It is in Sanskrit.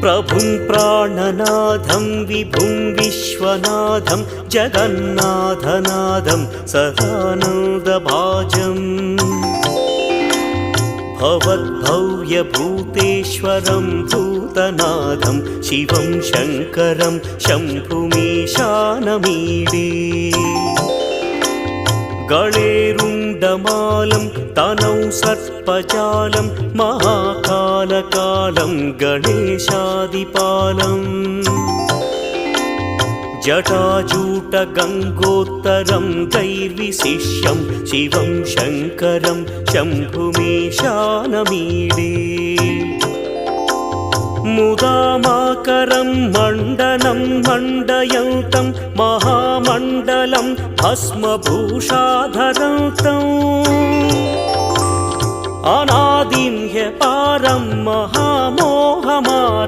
प्रभुं प्राणनाथं विभुं विश्वनाथं जगन्नाथनाथं सदानन्दभाजम् भवद्भव्यभूतेश्वरं भूतनाथं शिवं शङ्करं शम्भुमीशानमीडे गणेरुण्डमालं तनौ सर्पजालं महाकालकालं गणेशादिपालम् जटाजूटगङ्गोत्तरं दैर्विशिष्यं शिवं शङ्करं शम्भुमीशानमीडे मुदामाकरं मण्डनं मण्डयन्तं महामण्डलं भस्मभूषाधरन्तम् अनादिं ह्यपारं महामोहमार